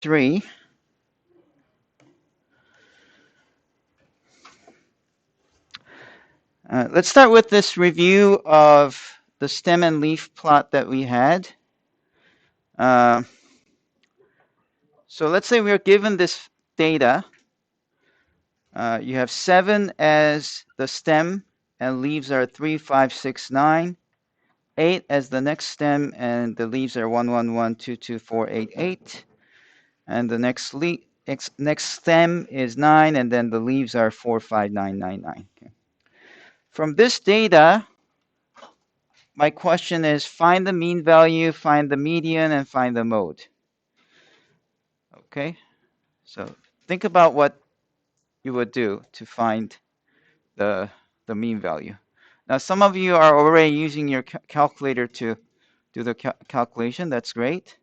3. Let's start with this review of the stem and leaf plot that we had. So let's say we're given this data. You have 7 as the stem, and leaves are 3, 5, 6, 9. 8 as the next stem, and the leaves are 1, 1, 1, 2, 2, 4, 8, 8. And the next stem is 9, and then the leaves are 4, 5, 9, 9, 9. Okay. From this data, my question is find the mean value, find the median, and find the mode. Okay, so think about what you would do to find the mean value. Now, some of you are already using your calculator to do the calculation. That's great.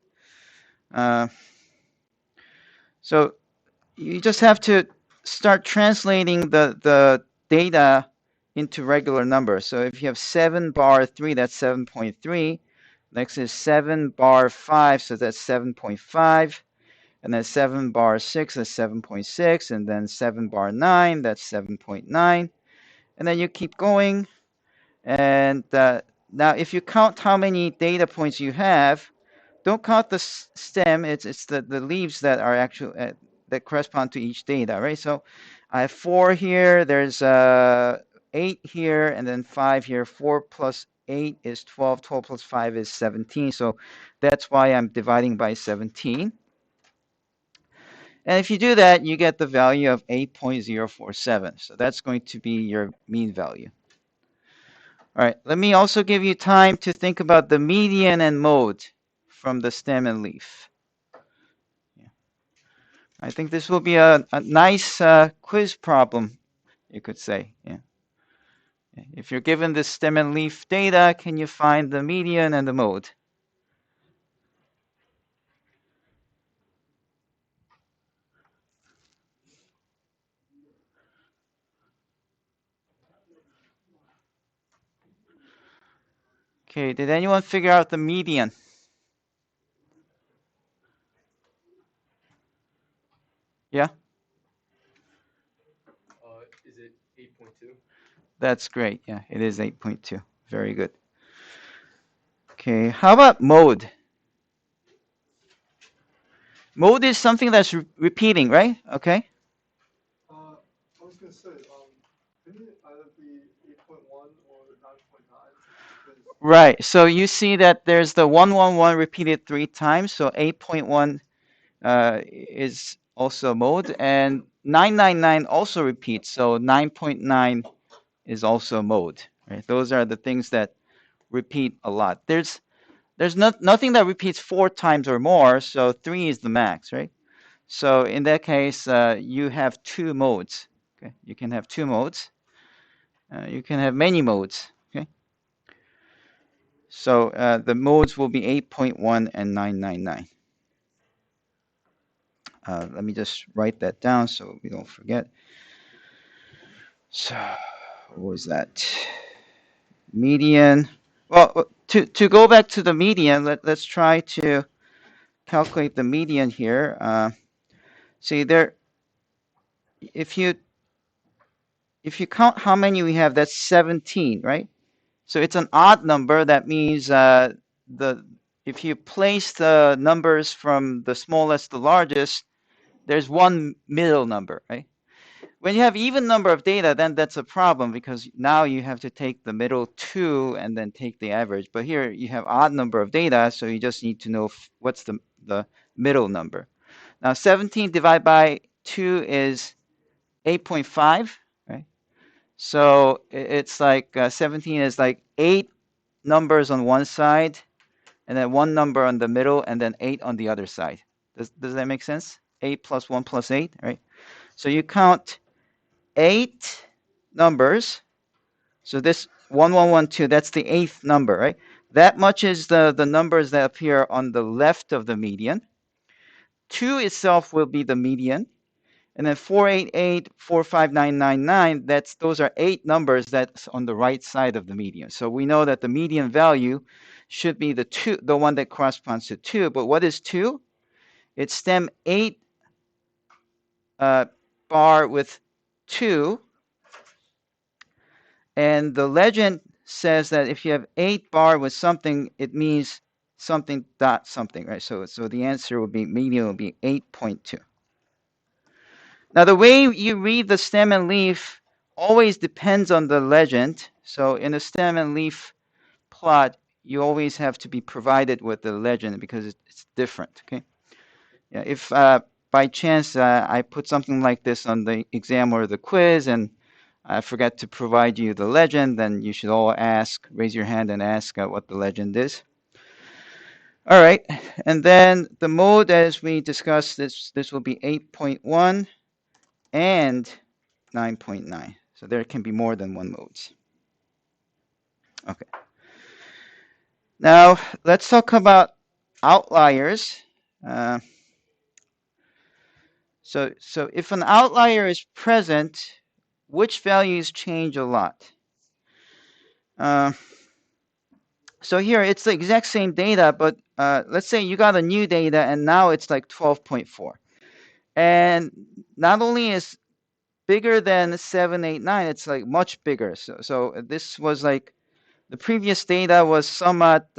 So you just have to start translating the data into regular numbers. So if you have 7 bar 3, that's 7.3. Next is 7 bar 5, so that's 7.5. And then 7 bar 6, that's 7.6. And then 7 bar 9, that's 7.9. And then you keep going. And now if you count how many data points you have, don't count the stem. It's the leaves that are actual that correspond to each data, right? So I have 4 here. There's 8 here, and then 5 here. 4 plus 8 is 12. 12 plus 5 is 17. So that's why I'm dividing by 17. And if you do that, you get the value of 8.047. So that's going to be your mean value. All right, let me also give you time to think about the median and mode from the stem and leaf. Yeah. I think this will be a nice quiz problem, you could say. Yeah. If you're given the stem and leaf data, can you find the median and the mode? Okay, did anyone figure out the median? Yeah? Is it 8.2? That's great. Yeah, it is 8.2. Very good. Okay, how about mode? Mode is something that's repeating, right? Okay. I was gonna say, didn't it either be 8.1 or 9.9? Right. So you see that there's the 111 repeated 3 times. So 8.1 is also mode, and 999 also repeats. So 9.9 is also mode. Right. Those are the things that repeat a lot. There's nothing that repeats 4 times or more. So 3 is the max, right? So in that case, you have 2 modes. Okay. You can have 2 modes. You can have many modes. Okay. So the modes will be 8.1 and 999. Let me just write that down so we don't forget. So what was that? Median. Well, to go back to the median, let's try to calculate the median here. See there, if you count how many we have, that's 17, right? So it's an odd number. That means if you place the numbers from the smallest to largest, there's one middle number, right? When you have even number of data, then that's a problem because now you have to take the middle 2 and then take the average. But here you have odd number of data, so you just need to know what's the middle number. Now 17 divided by 2 is 8.5, right? So it's like 17 is like 8 numbers on one side, and then 1 number on the middle, and then 8 on the other side. Does that make sense? 8 plus 1 plus 8, right? So you count 8 numbers. So this 1112, that's the 8th number, right? That much is the numbers that appear on the left of the median. 2 itself will be the median. And then 488, 45999, those are 8 numbers that's on the right side of the median. So we know that the median value should be the one that corresponds to 2. But what is 2? it's stem 8 bar with 2, and the legend says that if you have 8 bar with something, it means something dot something, right? So the answer would be, median would be 8.2. Now the way you read the stem and leaf always depends on the legend. So in a stem and leaf plot, you always have to be provided with the legend because it's different. Okay. Yeah. If by chance I put something like this on the exam or the quiz and I forgot to provide you the legend, then you should all raise your hand and ask what the legend is. All right. And then the mode, as we discussed, this will be 8.1 and 9.9. So there can be more than one modes. Okay. Now let's talk about outliers. So if an outlier is present, which values change a lot? So here it's the exact same data, but let's say you got a new data and now it's like 12.4. And not only is bigger than 789, it's like much bigger. So this was like, the previous data was somewhat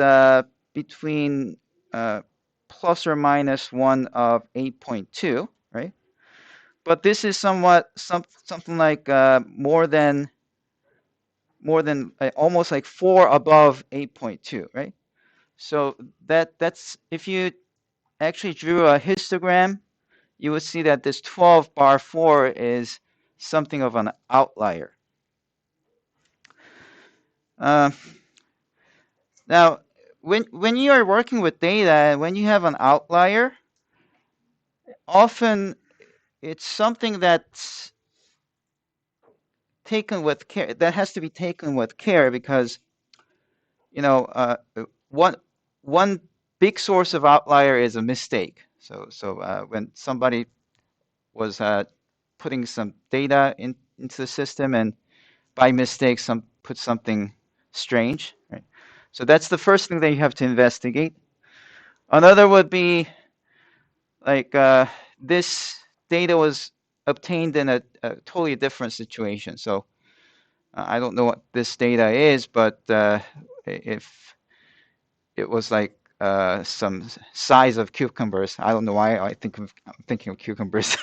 between plus or minus 1 of 8.2, right? But this is somewhat something like more than almost like 4 above 8.2, right? So that's, if you actually drew a histogram, you would see that this 12 bar 4 is something of an outlier. Now, when you are working with data, when you have an outlier, often it's something that's taken with care, that has to be taken with care, because one big source of outlier is a mistake. So when somebody was putting some data into the system and by mistake put something strange, right? So that's the first thing that you have to investigate. Another would be like this data was obtained in a totally different situation. So I don't know what this data is, but if it was like some size of cucumbers, I don't know why I'm thinking of cucumbers.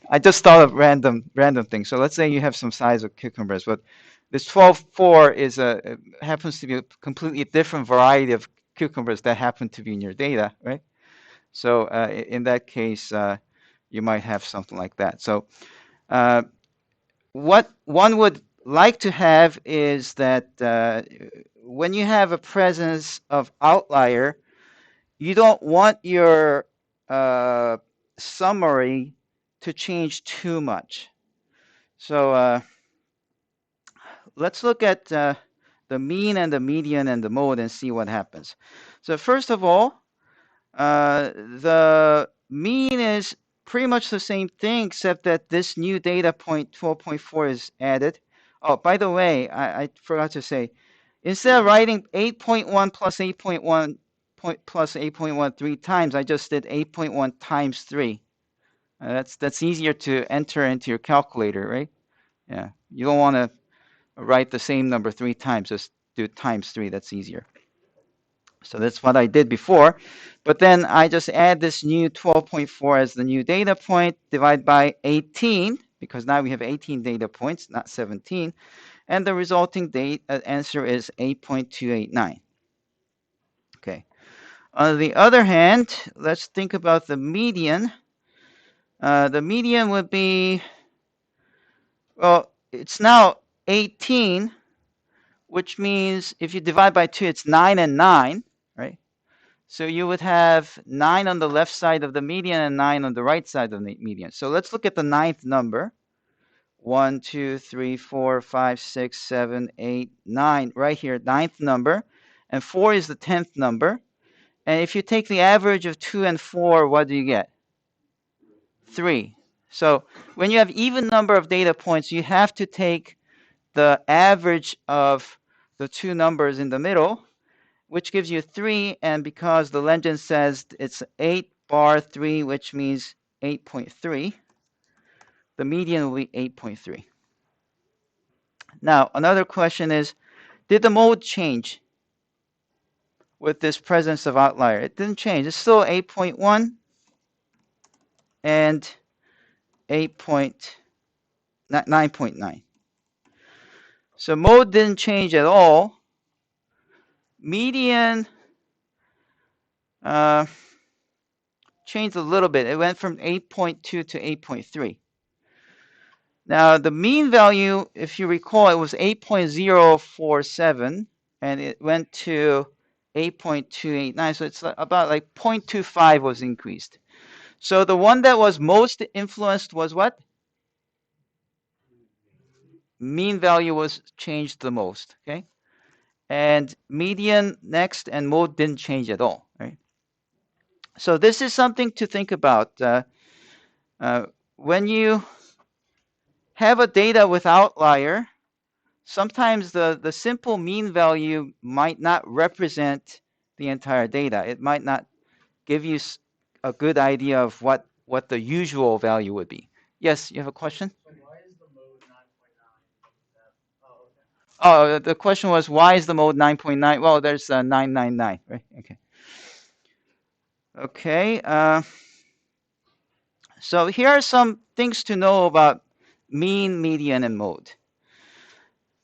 I just thought of random things. So let's say you have some size of cucumbers, but this 12.4 is happens to be a completely different variety of cucumbers that happen to be in your data, right? So in that case, you might have something like that. So what one would like to have is that when you have a presence of outlier, you don't want your summary to change too much. So let's look at the mean and the median and the mode and see what happens. So first of all, the mean is pretty much the same thing, except that this new data point 12.4 is added. Oh, by the way, I forgot to say, instead of writing 8.1 plus 8.1 plus 8.1 3 times, I just did 8.1 times 3. That's easier to enter into your calculator, right? Yeah, you don't want to write the same number 3 times. Just do times 3. That's easier. So that's what I did before. But then I just add this new 12.4 as the new data point, divide by 18, because now we have 18 data points, not 17. And the resulting answer is 8.289. Okay. On the other hand, let's think about the median. The median would be, well, it's now 18, which means if you divide by 2, it's 9 and 9, right? So you would have 9 on the left side of the median and 9 on the right side of the median. So let's look at the ninth number. 1, 2, 3, 4, 5, 6, 7, 8, 9. Right here, ninth number. And 4 is the 10th number. And if you take the average of 2 and 4, what do you get? 3. So when you have even number of data points, you have to take the average of the two numbers in the middle. which gives you 3. And because the legend says it's 8 bar 3, which means 8.3, the median will be 8.3. Now, another question is, did the mode change with this presence of outlier? It didn't change. It's still 8.1 and 9.9. So mode didn't change at all. Median changed a little bit. It went from 8.2 to 8.3. Now, the mean value, if you recall, it was 8.047, and it went to 8.289. So it's about like 0.25 was increased. So the one that was most influenced was what? Mean value was changed the most, okay? And median next, and mode didn't change at all, right? So this is something to think about. When you have a data with outlier, sometimes the simple mean value might not represent the entire data. It might not give you a good idea of what the usual value would be. Yes, you have a question? Why is the mode 9.9? Oh, okay. Oh, the question was, why is the mode 9.9? Well, there's 999, right? Okay. Okay. So here are some things to know about mean, median, and mode.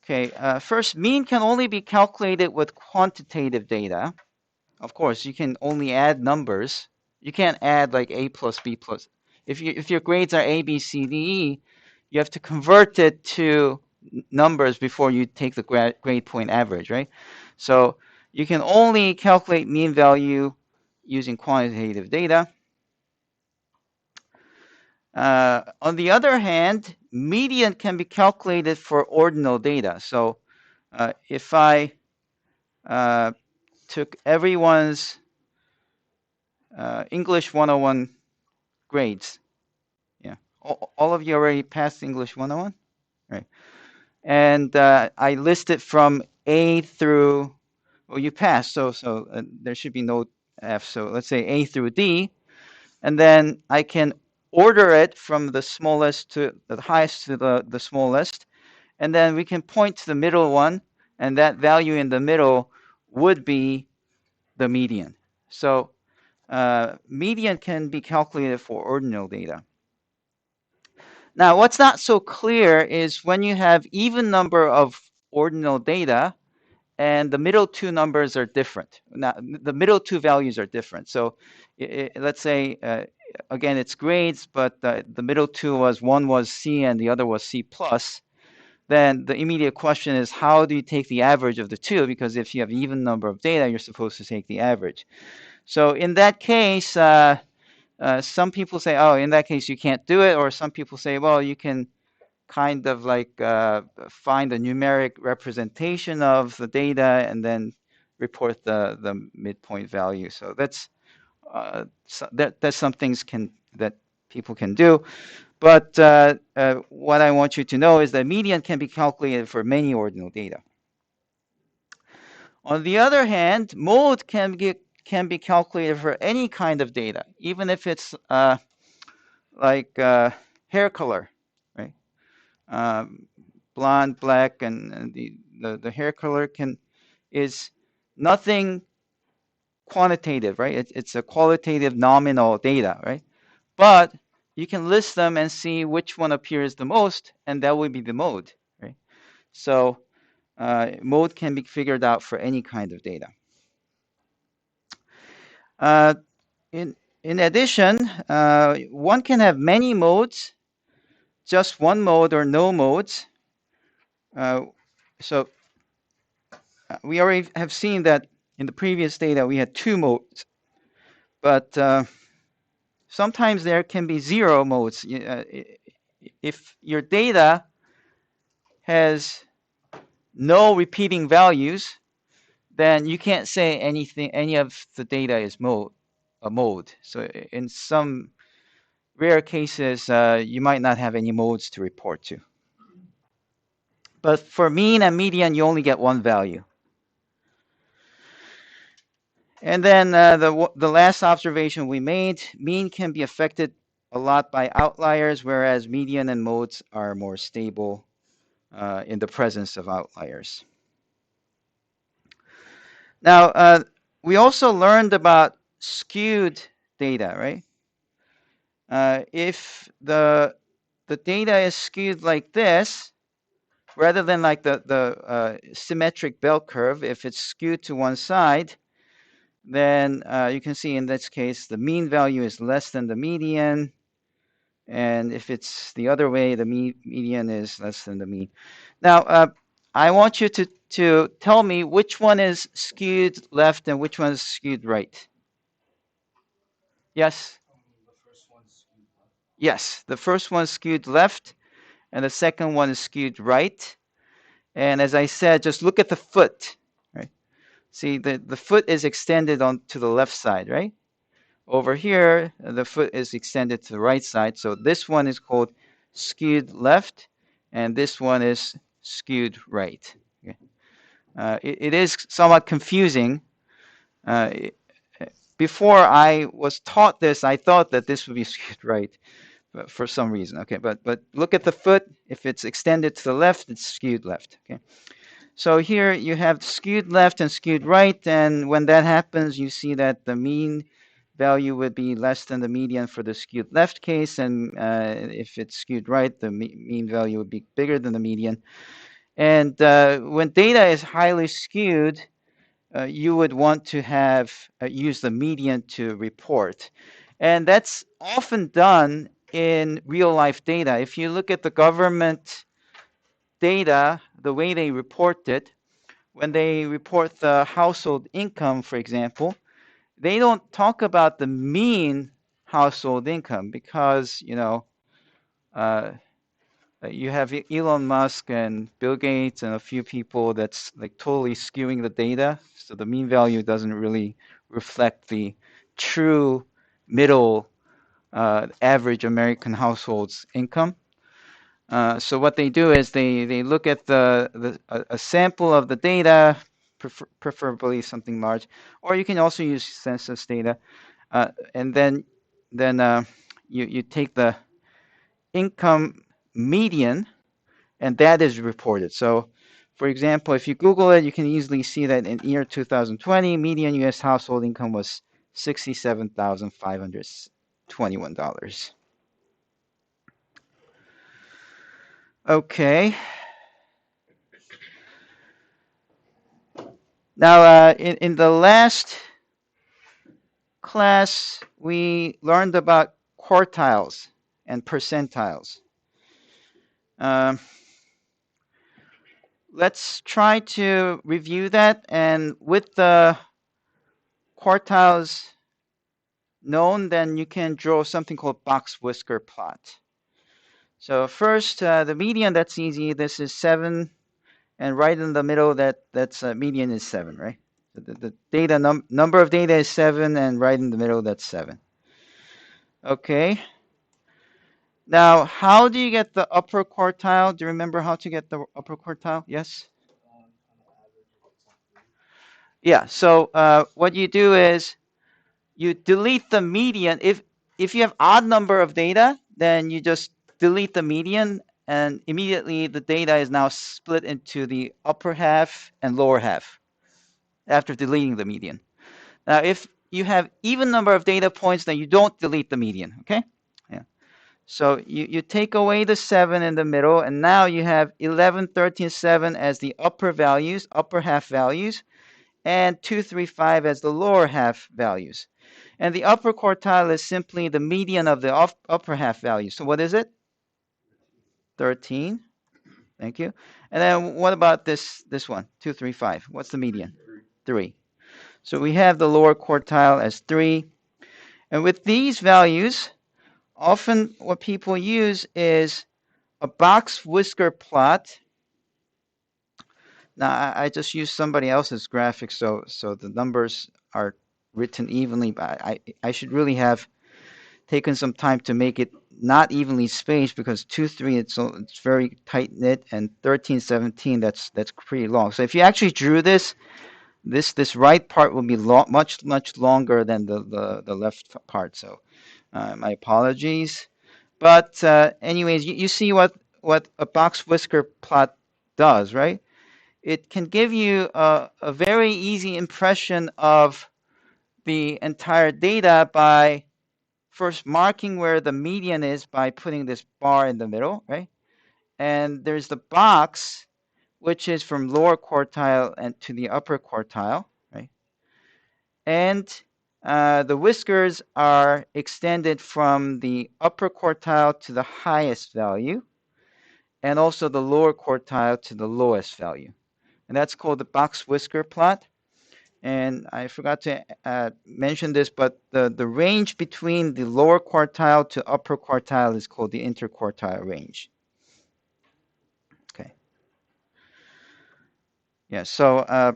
Okay. First, mean can only be calculated with quantitative data. Of course, you can only add numbers. You can't add like A plus B plus. If your grades are A, B, C, D, E, you have to convert it to numbers before you take the grade point average, right? So you can only calculate mean value using quantitative data. On the other hand, median can be calculated for ordinal data. So if I took everyone's English 101 grades, yeah, all of you already passed English 101, right? And I listed from A through, well, you passed, so there should be no F. So let's say A through D, and then I can order it from the smallest to the highest to the smallest, and then we can point to the middle one, and that value in the middle would be the median. So median can be calculated for ordinal data. Now, what's not so clear is when you have even number of ordinal data and the middle two numbers are different. Now, the middle two values are different. So let's say, again, it's grades, but the middle two one was C and the other was C plus. Then the immediate question is, how do you take the average of the two? Because if you have even number of data, you're supposed to take the average. So in that case, some people say, oh, in that case, you can't do it. Or some people say, well, you can kind of like find a numeric representation of the data and then report the midpoint value. So that's some things that people can do. But what I want you to know is that median can be calculated for many ordinal data. On the other hand, mode can be calculated for any kind of data, even if it's like hair color, right? Blonde, black, and the hair color is nothing quantitative, right? It's a qualitative nominal data, right? But you can list them and see which one appears the most, and that would be the mode, right? So mode can be figured out for any kind of data. In addition, one can have many modes, just one mode or no modes. So we already have seen that in the previous data we had two modes, but sometimes there can be zero modes. If your data has no repeating values, then you can't say any of the data is a mode. So in some rare cases, you might not have any modes to report to. But for mean and median, you only get one value. And then the last observation we made, mean can be affected a lot by outliers, whereas median and modes are more stable in the presence of outliers. Now, we also learned about skewed data, right? If the data is skewed like this, rather than like the symmetric bell curve, if it's skewed to one side, then you can see in this case the mean value is less than the median, and if it's the other way, the median is less than the mean. Now, I want you to tell me which one is skewed left and which one is skewed right. Yes? Yes, the first one is skewed left, and the second one is skewed right. And as I said, just look at the foot. Right? See, the foot is extended on to the left side, right? Over here, the foot is extended to the right side. So this one is called skewed left, and this one is skewed right. Okay. It is somewhat confusing. Uh, Before I was taught this, I thought that this would be skewed right, but for some reason. Okay, but look at the foot. If it's extended to the left, it's skewed left. Okay. So here you have skewed left and skewed right, and when that happens, you see that the mean value would be less than the median for the skewed left case, and if it's skewed right, the mean value would be bigger than the median. And when data is highly skewed, you would want to have use the median to report. And that's often done in real life data. If you look at the government data, the way they report it, when they report the household income, for example, they don't talk about the mean household income because, uh, you have Elon Musk and Bill Gates and a few people that's like totally skewing the data. So the mean value doesn't really reflect the true middle average American household's income. So what they do is they look at a sample of the data, preferably something large, or you can also use census data, and then you take the income median, and that is reported. So, for example, if you Google it, you can easily see that in year 2020, median U.S. household income was $67,521. Okay. Now, in the last class, we learned about quartiles and percentiles. Um, let's try to review that. And with the quartiles known, then you can draw something called box-whisker plot. So first, the median, that's easy. This is 7, and right in the middle, that's median is 7, right? The data number of data is 7, and right in the middle, that's 7. Okay. Now, how do you get the upper quartile? Do you remember how to get the upper quartile? Yes? Yeah, so what you do is you delete the median. If you have odd number of data, then you just delete the median, and immediately the data is now split into the upper half and lower half after deleting the median. Now, if you have even number of data points, then you don't delete the median, okay? Yeah. So you take away the 7 in the middle, and now you have 11, 13, 7 as the upper values, upper half values, and 2, 3, 5 as the lower half values. And the upper quartile is simply the median of the upper half values. So what is it? 13. Thank you. And then what about this one? 2, 3, 5. What's the median? 3. So we have the lower quartile as 3. And with these values, often what people use is a box-whisker plot. Now, I just used somebody else's graphics, so the numbers are written evenly, but I should really have taken some time to make it not evenly spaced, because 2, 3, it's very tight knit, and 13, 17, that's pretty long. So if you actually drew this, this right part will be much longer than the left part. So my apologies. But anyways, you see what a box whisker plot does, right? It can give you a very easy impression of the entire data by first marking where the median is by putting this bar in the middle, right? And there's the box, which is from lower quartile and to the upper quartile, right? And the whiskers are extended from the upper quartile to the highest value, and also the lower quartile to the lowest value. And that's called the box whisker plot. And I forgot to mention this, but the range between the lower quartile to upper quartile is called the interquartile range. Okay. Yeah, so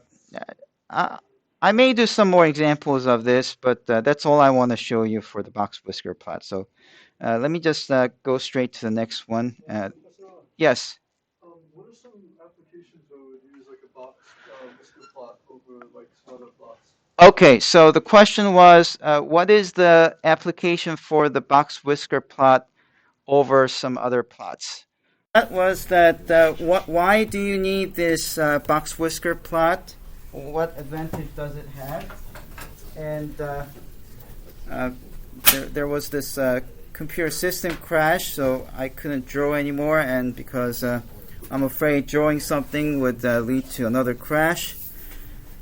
I may do some more examples of this, but that's all I want to show you for the box whisker plot. So let me just go straight to the next one. Yes. What are some applications that would use like a box whisker plot over like some other plots? Okay, so the question was, what is the application for the box whisker plot over some other plots? That was that. Why do you need this box whisker plot? What advantage does it have? And there was this computer system crash, so I couldn't draw anymore, and because I'm afraid drawing something would lead to another crash.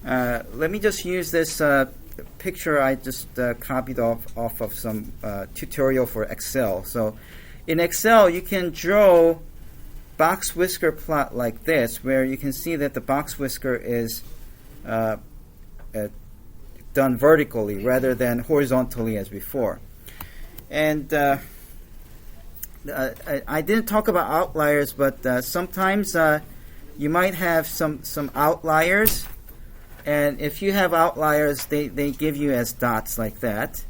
Let me just use this picture I just copied off of some tutorial for Excel. So in Excel, you can draw box whisker plot like this, where you can see that the box whisker is done vertically rather than horizontally as before. And I didn't talk about outliers, but sometimes you might have some outliers, and if you have outliers, they give you as dots like that.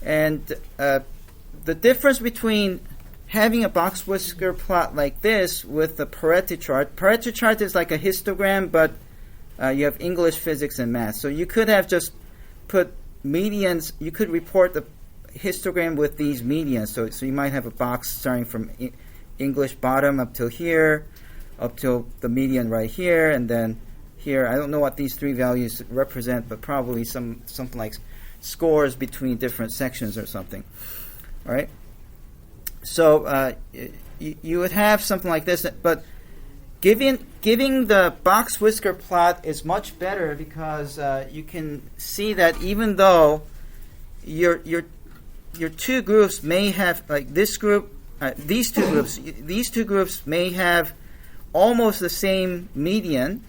And the difference between having a box whisker plot like this with the Pareto chart is like a histogram, but you have English, physics, and math. So you could have just put medians. You could report the histogram with these medians. So you might have a box starting from English bottom up till here, up till the median right here, and then here. I don't know what these three values represent, but probably something like scores between different sections or something. All right. So you would have something like this, but giving the box whisker plot is much better because you can see that even though your two groups may have, like this group, these two groups may have almost the same median.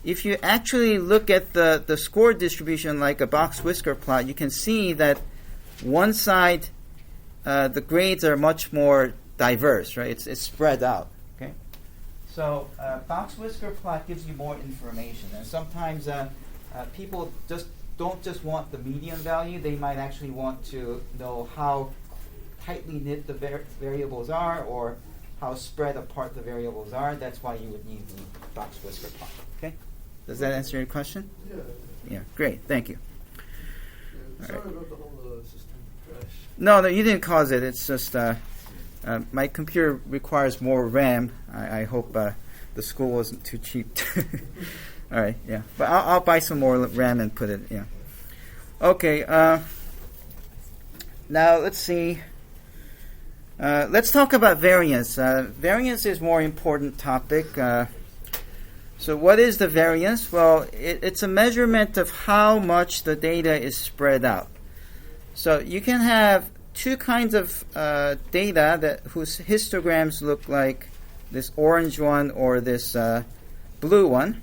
If you actually look at the score distribution like a box whisker plot, you can see that one side the grades are much more diverse, right? It's spread out. Okay, so box whisker plot gives you more information, and sometimes people don't just want the median value; they might actually want to know how tightly knit the variables are, or how spread apart the variables are. That's why you would need the box whisker plot. Okay, does that answer your question? Yeah. Yeah, great, thank you. Yeah, sorry about the whole system crash. No, you didn't cause it. It's just my computer requires more RAM. I hope the school wasn't too cheap. All right, yeah. But I'll buy some more RAM and put it, yeah. Okay, now let's see. Let's talk about variance. Variance is a more important topic. So what is the variance? Well, it's a measurement of how much the data is spread out. So you can have two kinds of data whose histograms look like this orange one or this blue one.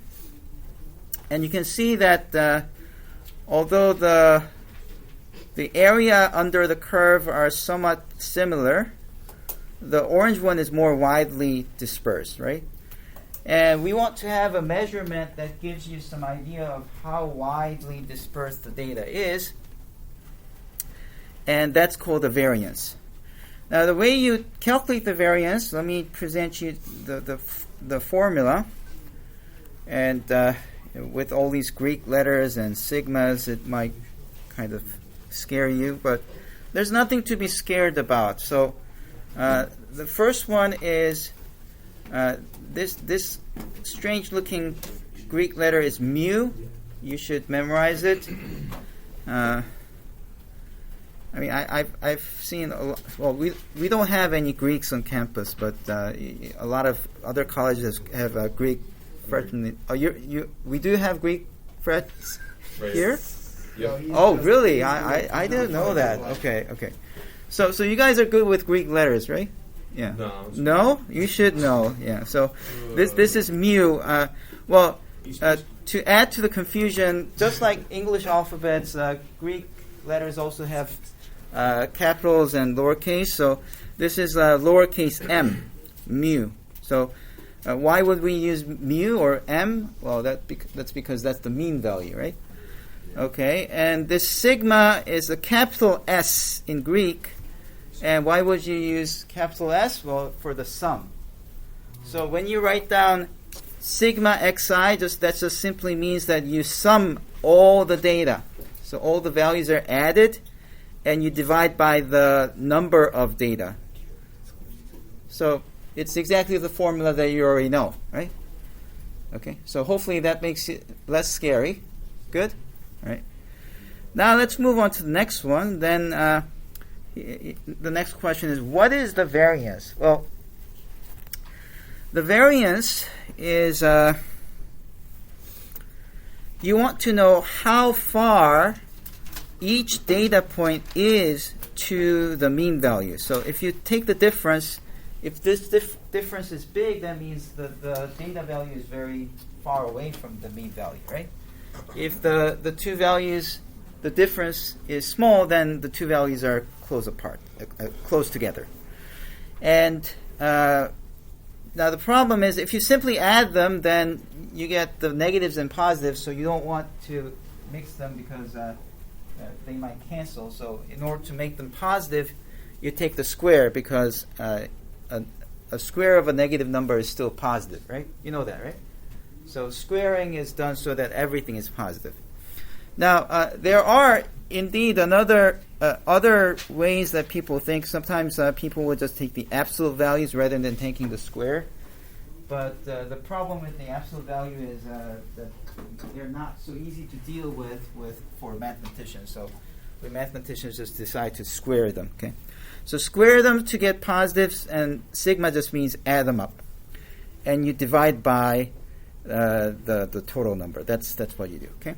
And you can see that although the area under the curve are somewhat similar, the orange one is more widely dispersed, right? And we want to have a measurement that gives you some idea of how widely dispersed the data is. And that's called the variance. Now, the way you calculate the variance, let me present you the formula. And with all these Greek letters and sigmas, it might kind of scare you, but there's nothing to be scared about. So the first one is this strange-looking Greek letter is mu. You should memorize it. I mean, I've seen a lot, well, we don't have any Greeks on campus, but a lot of other colleges have Greek fraternity. Oh, we do have Greek frats here. Yep. Oh, really? I didn't know that. Okay. So you guys are good with Greek letters, right? Yeah. No, you should know. Yeah. So this is mu. To add to the confusion, just like English alphabets, Greek letters also have capitals and lowercase. So this is lowercase m, mu. So why would we use mu or m? Well, that's because that's the mean value, right? Okay, and this sigma is a capital S in Greek. And why would you use capital S? Well, for the sum. So when you write down sigma xi, that just simply means that you sum all the data. So all the values are added, and you divide by the number of data. So it's exactly the formula that you already know, right? Okay, so hopefully that makes it less scary. Good? All right. Now let's move on to the next one. Then the next question is, what is the variance? Well, the variance is you want to know how far each data point is to the mean value. So if you take the difference, if this difference is big, that means the data value is very far away from the mean value, right? If the two values, the difference is small, then the two values are close apart, close together. And now the problem is, if you simply add them, then you get the negatives and positives, so you don't want to mix them because they might cancel. So in order to make them positive, you take the square, because a square of a negative number is still positive, right? You know that, right? So squaring is done so that everything is positive. Now, there are indeed other ways that people think. Sometimes people will just take the absolute values rather than taking the square. But the problem with the absolute value is that they're not so easy to deal with for mathematicians. So the mathematicians just decide to square them. Okay, so square them to get positives, and sigma just means add them up, and you divide by the total number. That's what you do. Okay.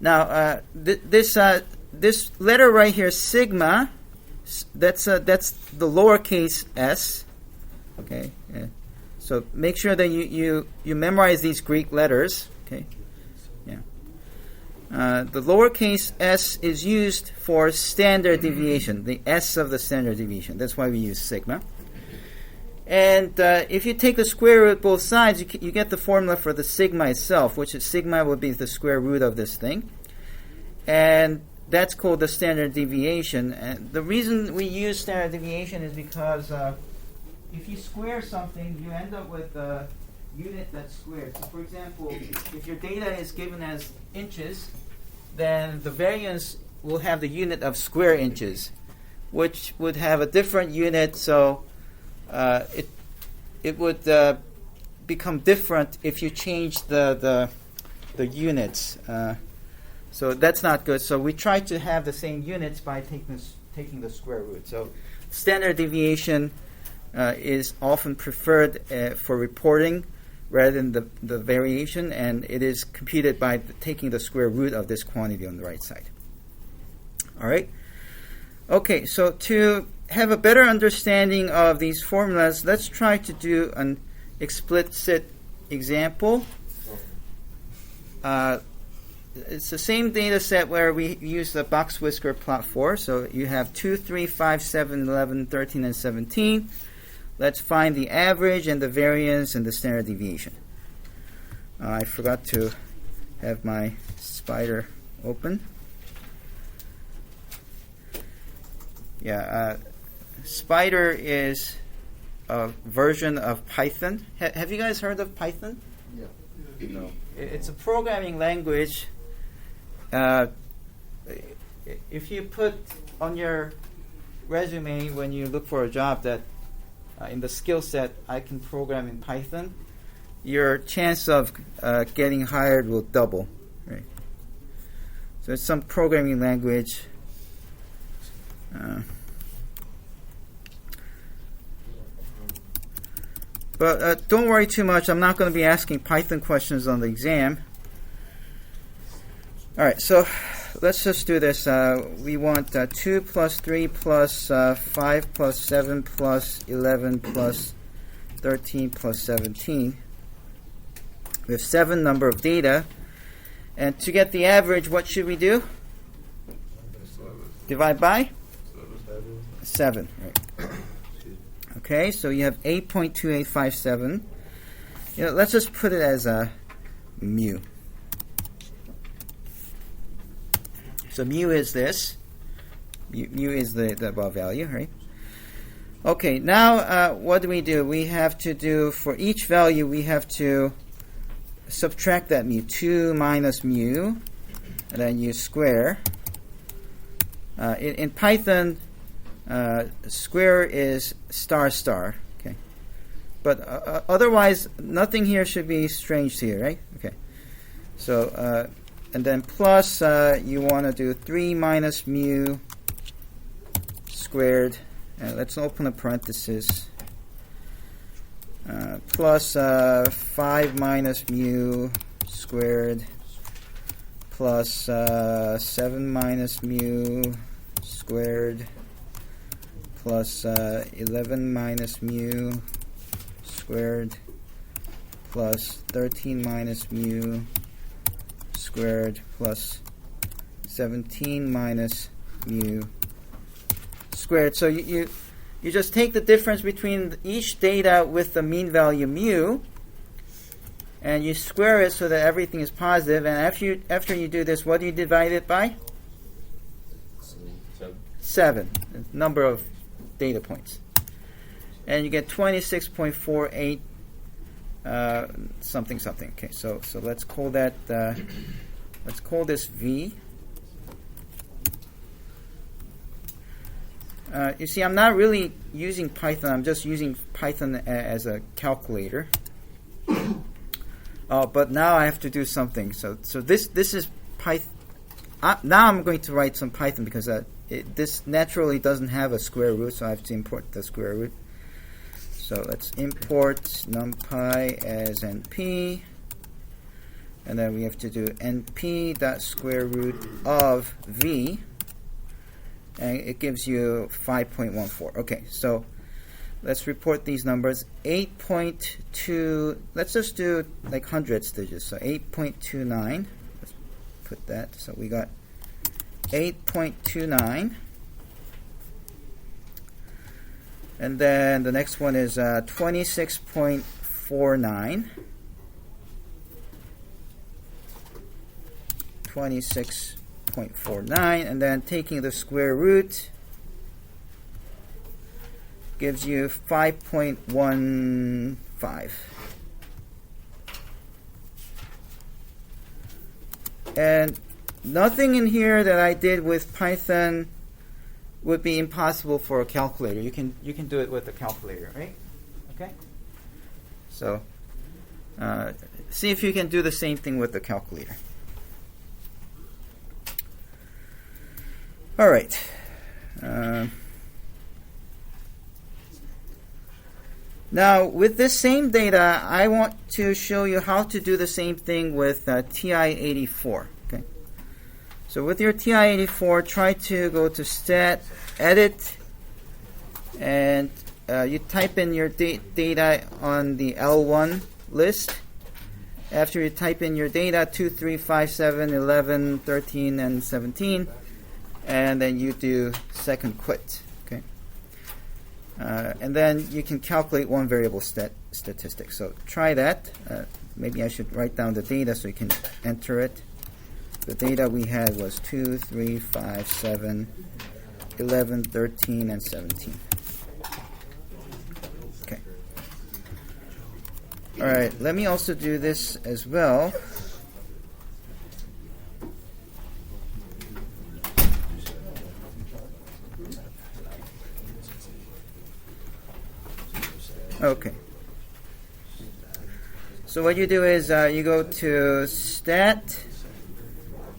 Now this letter right here, sigma, that's the lowercase s. Okay. Yeah. So make sure that you memorize these Greek letters. Okay. Yeah. The lowercase s is used for standard deviation, the s of the standard deviation. That's why we use sigma. And if you take the square root both sides, you get the formula for the sigma itself, which is sigma would be the square root of this thing. And that's called the standard deviation. And the reason we use standard deviation is because if you square something, you end up with a unit that's squared. So for example, if your data is given as inches, then the variance will have the unit of square inches, which would have a different unit. So it would become different if you change the units. So that's not good. So we try to have the same units by taking the square root. So standard deviation is often preferred for reporting rather than the variation, and it is computed by taking the square root of this quantity on the right side. All right. Okay, so to have a better understanding of these formulas, let's try to do an explicit example. It's the same data set where we use the box-whisker plot for. So you have 2, 3, 5, 7, 11, 13, and 17. Let's find the average and the variance and the standard deviation. I forgot to have my spider open. Yeah, Spider is a version of Python. Have you guys heard of Python? Yeah. No. It's a programming language. If you put on your resume when you look for a job that in the skill set I can program in Python, your chance of getting hired will double. Right? So it's some programming language. But don't worry too much. I'm not going to be asking Python questions on the exam. All right, so let's just do this. We want 2 plus 3 plus 5 plus 7 plus 11 plus 13 plus 17. We have 7 number of data. And to get the average, what should we do? Divide by? 7. Right. Okay, so you have 8.2857. Let's just put it as a mu. So mu is this. Mu is the above value, right? Okay, now what do? We have to do, for each value, we have to subtract that mu. 2 minus mu, and then you square. In Python, square is star star. Okay, but otherwise, nothing here should be strange to you, right? Okay, so and then plus you want to do 3 minus mu squared. Let's open a parenthesis. Plus 5 minus mu squared plus 7 minus mu squared plus 11 minus mu squared plus 13 minus mu squared plus 17 minus mu squared. So you just take the difference between each data with the mean value mu, and you square it so that everything is positive. And after you do this, what do you divide it by? 7. Number of data points. And you get 26.48 something something. Okay, so let's call that let's call this V. You see, I'm not really using Python. I'm just using Python as a calculator. But now I have to do something. So this is Python. Now I'm going to write some Python because this naturally doesn't have a square root, so I have to import the square root. So let's import numpy as np, and then we have to do np dot square root of v, and it gives you 5.14. Okay, so let's report these numbers. 8.2. Let's just do like hundreds digits. So 8.29. Let's put that. So we got 8.29. And then the next one is 26.49. 26.49, and then taking the square root gives you 5.15. And nothing in here that I did with Python would be impossible for a calculator. You can do it with a calculator, right? Okay. So see if you can do the same thing with the calculator. All right. Now, with this same data, I want to show you how to do the same thing with TI-84. Okay. So with your TI-84, try to go to Stat, Edit, and you type in your data on the L1 list. After you type in your data, 2, 3, 5, 7, 11, 13, and 17, and then you do second quit. Okay. And then you can calculate one variable statistic. So try that. Maybe I should write down the data so you can enter it. The data we had was 2, 3, 5, 7, 11, 13, and 17. Okay. All right, let me also do this as well. Okay. So what you do is you go to Stat,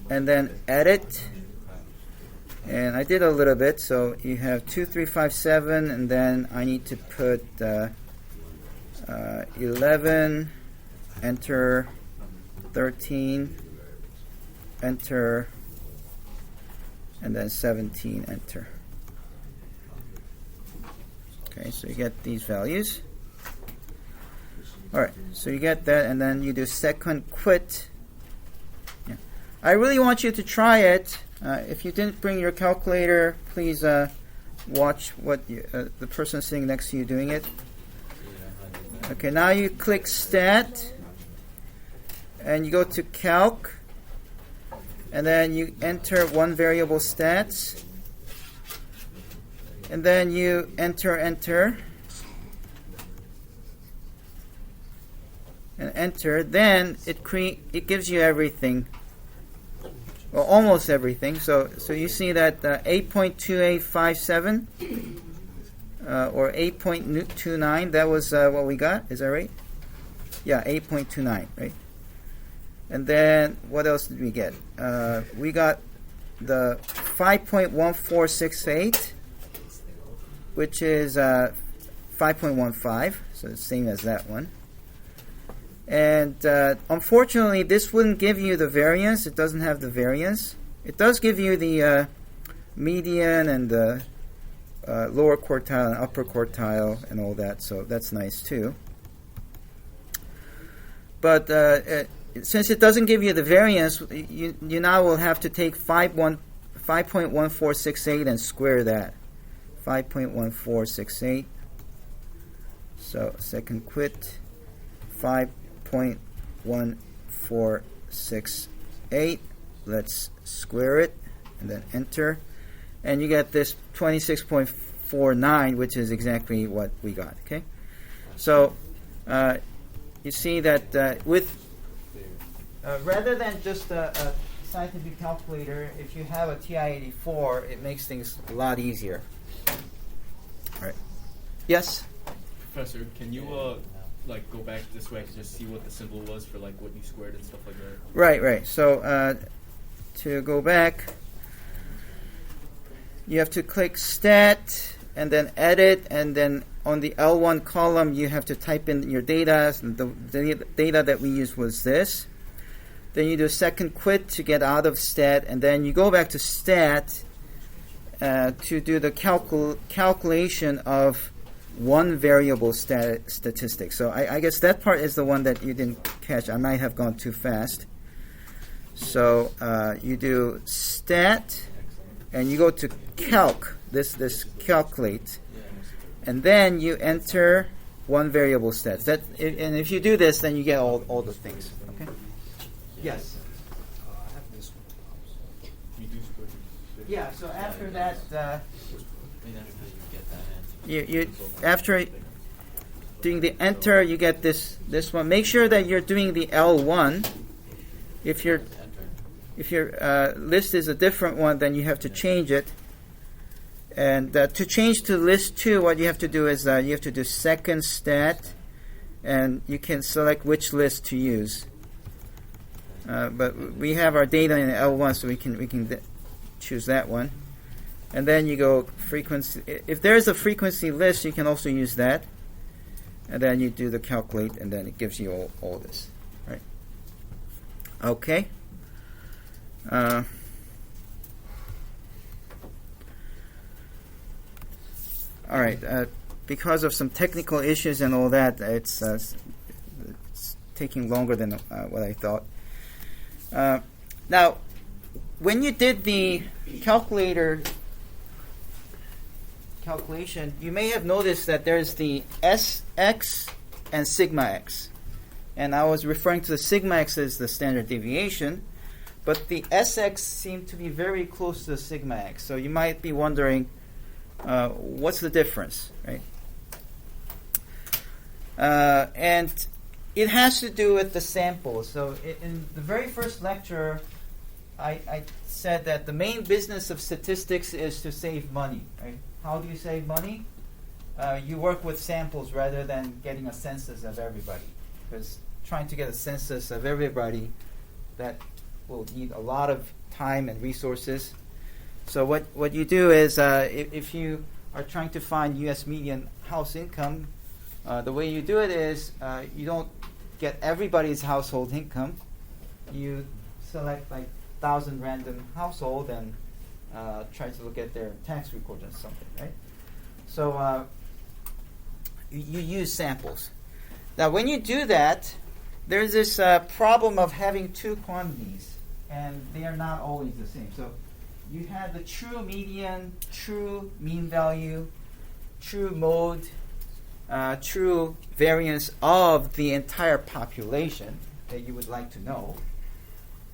and then Edit. And I did a little bit, so you have 2, 3, 5, 7, and then I need to put 11, enter, 13, enter, and then 17, enter. Okay, so you get these values. All right, so you get that, and then you do second quit. Yeah. I really want you to try it. If you didn't bring your calculator, please watch what the person sitting next to you doing it. Okay, now you click Stat, and you go to Calc, and then you enter one variable stats, and then you enter, and enter. Then it gives you everything. Well, almost everything. So you see that 8.2857 or 8.29. That was what we got. Is that right? Yeah, 8.29. Right. And then what else did we get? We got the 5.1468, which is 5.15. So it's the same as that one. And unfortunately, this wouldn't give you the variance. It doesn't have the variance. It does give you the median and the lower quartile and upper quartile and all that, so that's nice too. But since it doesn't give you the variance, you now will have to take 5.1468 and square that. 5.1468. So second quit, 5.1468. Let's square it and then enter. And you get this 26.49, which is exactly what we got. Okay, so you see that with rather than just a scientific calculator, if you have a TI-84, it makes things a lot easier. All right. Yes. Professor, can you like go back this way to just see what the symbol was for like what you squared and stuff like that? Right. So to go back, you have to click Stat and then Edit, and then on the L1 column you have to type in your data. And the data that we used was this. Then you do second quit to get out of Stat, and then you go back to Stat to do the calculation of one variable statistic. So I guess that part is the one that you didn't catch. I might have gone too fast. So you do Stat, and you go to Calc, this calculate, and then you enter one variable stats. And if you do this, then you get all the things. Okay. Yes. Yeah. So after that, you after doing the enter, you get this one. Make sure that you're doing the L1. If your list is a different one, then you have to change it. And to change to list 2, what you have to do is you have to do second stat, and you can select which list to use. But we have our data in L1, so we can choose that one. And then you go frequency. If there's a frequency list, you can also use that. And then you do the calculate, and then it gives you all this. Right? Okay. All right. Because of some technical issues and all that, it's taking longer than what I thought. Now, when you did the calculation, you may have noticed that there's the SX and sigma x. And I was referring to the sigma x as the standard deviation, but the SX seemed to be very close to the sigma x. So you might be wondering, what's the difference, right? And it has to do with the sample. So in the very first lecture, I said that the main business of statistics is to save money. Right? How do you save money? You work with samples rather than getting a census of everybody. Because trying to get a census of everybody, that will need a lot of time and resources. So what you do is, if you are trying to find U.S. median house income, the way you do it is you don't get everybody's household income. You select like 1,000 random household and try to look at their tax records or something, right? So you use samples. Now, when you do that, there's this problem of having two quantities, and they are not always the same. So you have the true median, true mean value, true mode, true variance of the entire population that you would like to know.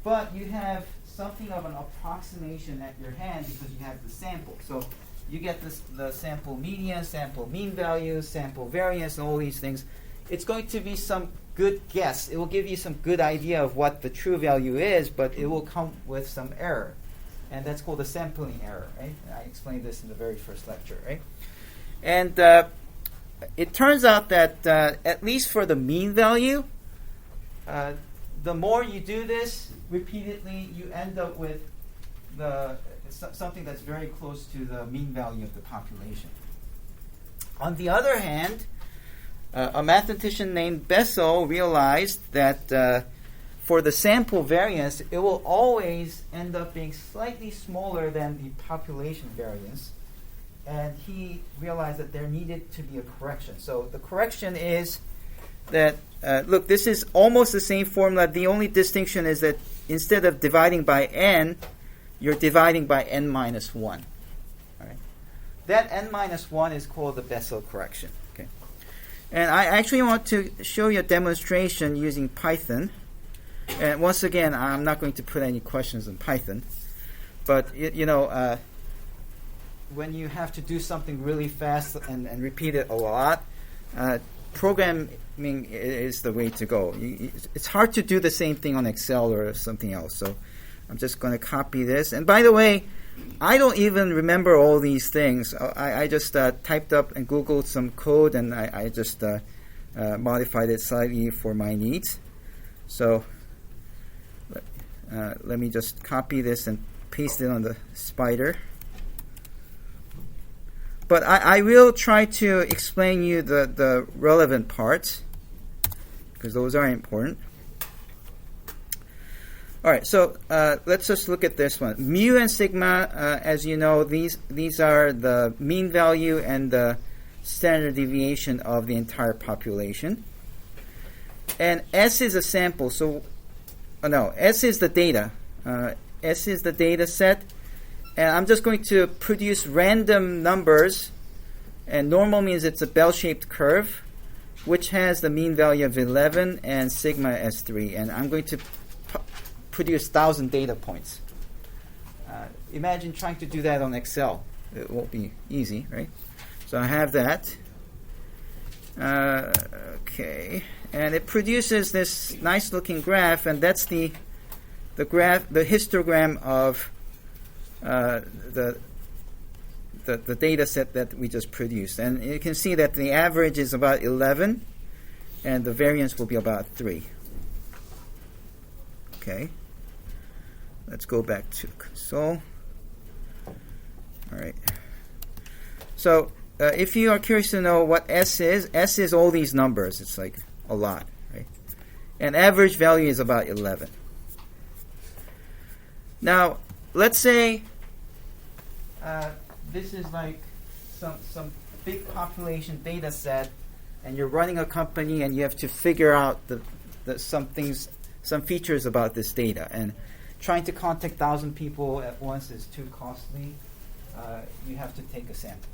But you have something of an approximation at your hand because you have the sample. So you get the sample median, sample mean value, sample variance, and all these things. It's going to be some good guess. It will give you some good idea of what the true value is, but it will come with some error. And that's called a sampling error, right? I explained this in the very first lecture, right? And it turns out that at least for the mean value, the more you do this repeatedly, you end up with something that's very close to the mean value of the population. On the other hand, a mathematician named Bessel realized that for the sample variance, it will always end up being slightly smaller than the population variance. And he realized that there needed to be a correction. So the correction is that, look, this is almost the same formula. The only distinction is that instead of dividing by n, you're dividing by n minus 1. All right? That n minus 1 is called the Bessel correction. Okay. And I actually want to show you a demonstration using Python. And once again, I'm not going to put any questions in Python. But, when you have to do something really fast and repeat it a lot, programming is the way to go. It's hard to do the same thing on Excel or something else. So I'm just going to copy this. And by the way, I don't even remember all these things. I just typed up and Googled some code, and I just modified it slightly for my needs. So let me just copy this and paste it on the spider. But I will try to explain you the relevant parts, because those are important. All right, so let's just look at this one. Mu and sigma, as you know, these are the mean value and the standard deviation of the entire population. And S is a sample, so S is the data. S is the data set. And I'm just going to produce random numbers, and normal means it's a bell-shaped curve, which has the mean value of 11 and sigma as 3. And I'm going to produce 1,000 data points. Imagine trying to do that on Excel. It won't be easy, right? So I have that. Okay. And it produces this nice-looking graph, and that's the graph, the histogram of the data set that we just produced. And you can see that the average is about 11, and the variance will be about 3. Okay. Let's go back to console. All right. So if you are curious to know what S is all these numbers. It's like a lot, right? And average value is about 11. Now, let's say this is like some big population data set, and you're running a company, and you have to figure out some features about this data. And trying to contact 1,000 people at once is too costly. You have to take a sample.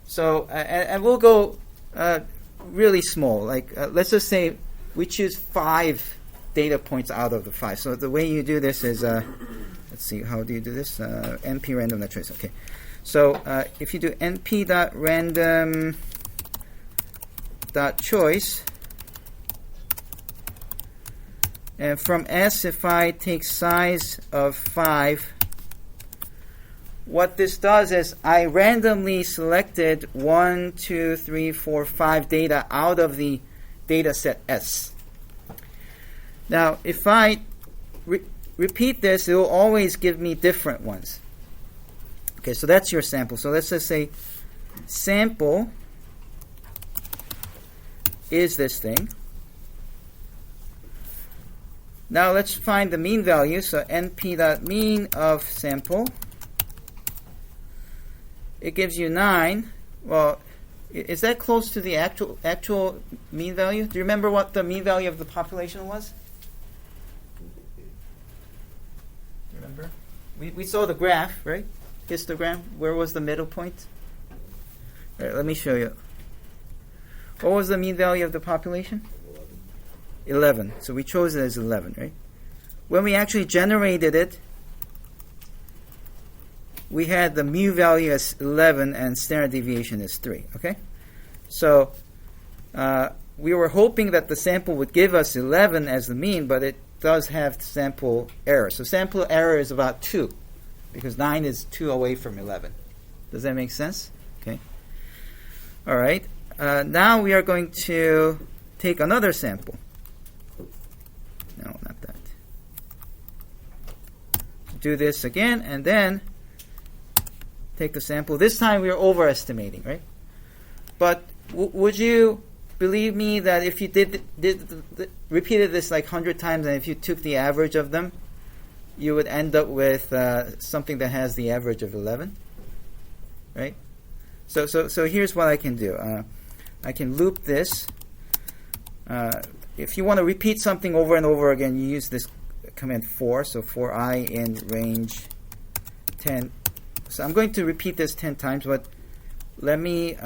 So, and we'll go really small. Like let's just say we choose 5 data points out of the 5. So the way you do this is, let's see, how do you do this? NP random net trace. Okay. So if you do np.random.choice, And from S, if I take size of 5, what this does is I randomly selected 1, 2, 3, 4, 5 data out of the data set S. Now, if I repeat this, it will always give me different ones. Okay, so that's your sample. So let's just say sample is this thing. Now let's find the mean value. So np.mean of sample. It gives you 9. Well, is that close to the actual mean value? Do you remember what the mean value of the population was? Remember? We saw the graph, right? Histogram. Where was the middle point? All right, let me show you. What was the mean value of the population? 11. So we chose it as 11, right? When we actually generated it, we had the mu value as 11 and standard deviation is 3, okay? So we were hoping that the sample would give us 11 as the mean, but it does have sample error. So sample error is about 2, because 9 is 2 away from 11. Does that make sense? Okay. All right. Now we are going to take another sample. No, not that. Do this again, and then take the sample. This time we are overestimating, right? But would you believe me that if you repeated this like 100 times, and if you took the average of them, you would end up with something that has the average of 11, right? So here's what I can do. I can loop this. If you want to repeat something over and over again, you use this command for. So for I in range 10. So I'm going to repeat this 10 times, but let me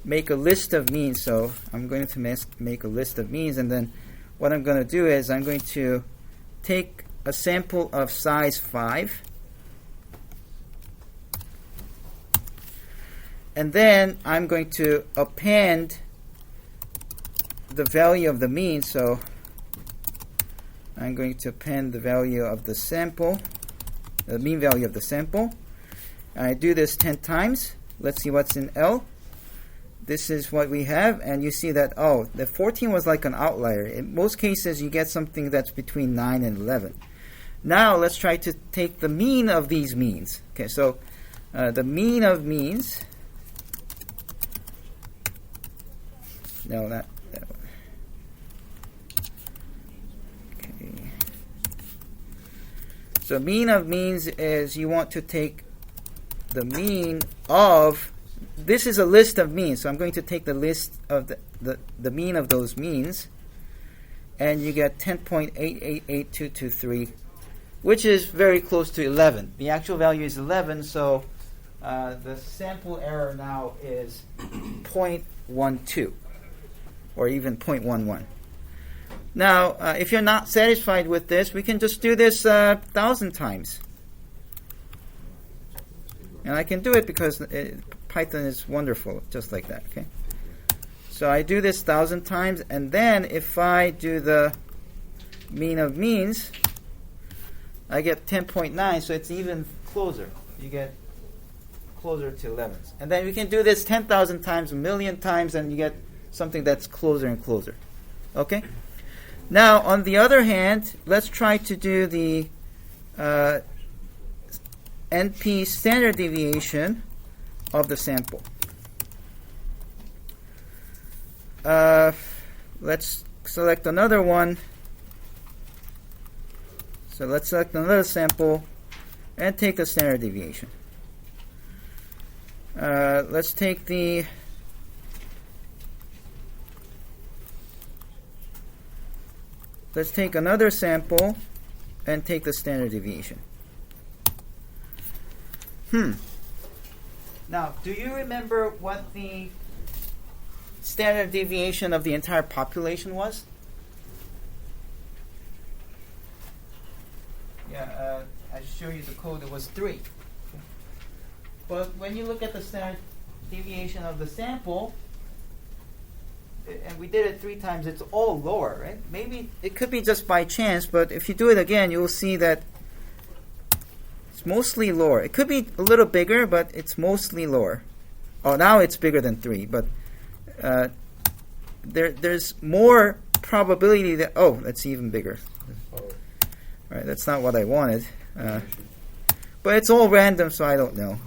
make a list of means. So I'm going to make a list of means, and then what I'm going to do is I'm going to take a sample of size 5, and then I'm going to append the value of the mean. So I'm going to append the value of the sample, the mean value of the sample. I do this 10 times. Let's see what's in L. This is what we have, and you see that, oh, the 14 was like an outlier. In most cases, you get something that's between 9 and 11. Now, let's try to take the mean of these means. Okay, so the mean of means, no, not that one. Okay. So mean of means is you want to take the mean of, this is a list of means, so I'm going to take the list of the mean of those means, and you get 10.888223, which is very close to 11. The actual value is 11, so the sample error now is 0.12, or even 0.11. Now, if you're not satisfied with this, we can just do this 1,000 times. And I can do it because Python is wonderful, just like that. Okay. So I do this 1,000 times, and then if I do the mean of means, I get 10.9, so it's even closer. You get closer to 11. And then we can do this 10,000 times, a million times, and you get something that's closer and closer. Okay? Now, on the other hand, let's try to do the NP standard deviation of the sample. Let's select another one. So let's select another sample and take the standard deviation. Let's take another sample and take the standard deviation. Now, do you remember what the standard deviation of the entire population was? Yeah, I show you the code. It was 3. Okay. But when you look at the standard deviation of the sample, and we did it 3 times, it's all lower, right? Maybe it could be just by chance, but if you do it again, you'll see that it's mostly lower. It could be a little bigger, but it's mostly lower. Oh, now it's bigger than 3, but there's more probability that, oh, that's even bigger. All right, that's not what I wanted. But it's all random, so I don't know.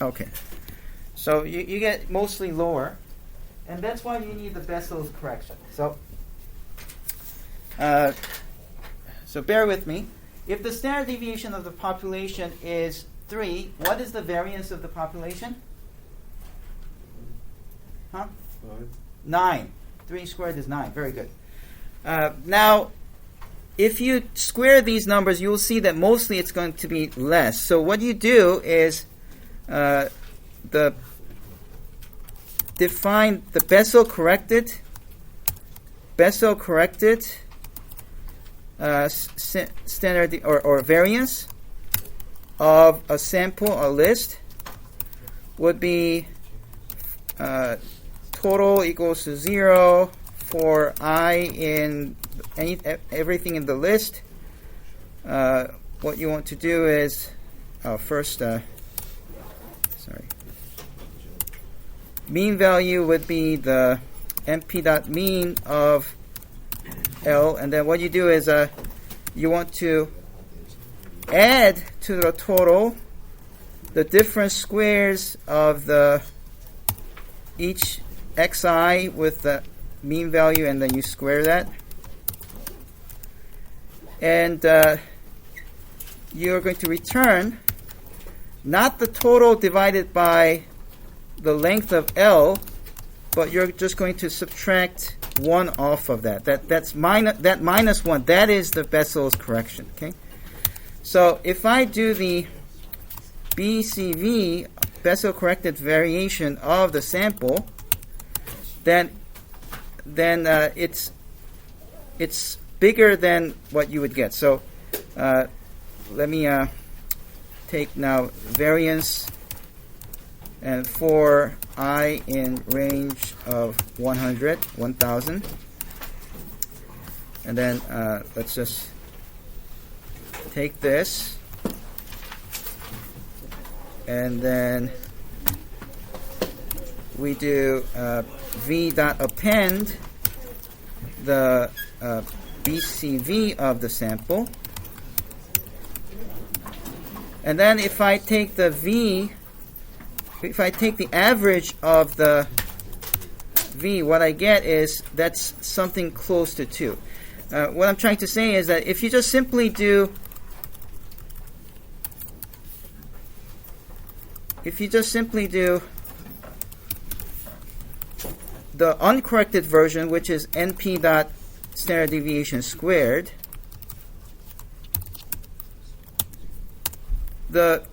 Okay, so you get mostly lower, and that's why you need the Bessel's correction. So bear with me. If the standard deviation of the population is 3, what is the variance of the population? Huh? 9. 3 squared is 9. Very good. Now, if you square these numbers, you'll see that mostly it's going to be less. So what you do is define the Bessel corrected standard or variance of a sample, a list, would be total equals to 0 for I in everything in the list. What you want to do is first, mean value would be the np.mean of L, and then what you do is you want to add to the total the different squares of each xi with the mean value, and then you square that. And you're going to return not the total divided by the length of L, but you're just going to subtract 1 off of that. That's minus 1. That is the Bessel's correction. Okay. So if I do the BCV, Bessel corrected variation of the sample, then it's bigger than what you would get. So let me take now variance, and for I in range of 1,000, and then let's just take this, and then we do v dot append the BCV of the sample, and then if I take the average of the V, what I get is that's something close to 2. What I'm trying to say is that if you just simply do the uncorrected version, which is np dot standard deviation squared, the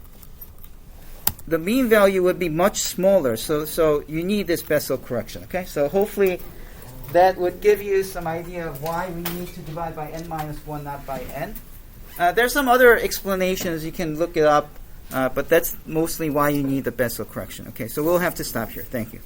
mean value would be much smaller. So you need this Bessel correction. Okay, so hopefully that would give you some idea of why we need to divide by n minus 1, not by n. There's some other explanations. You can look it up, but that's mostly why you need the Bessel correction. Okay, so we'll have to stop here. Thank you.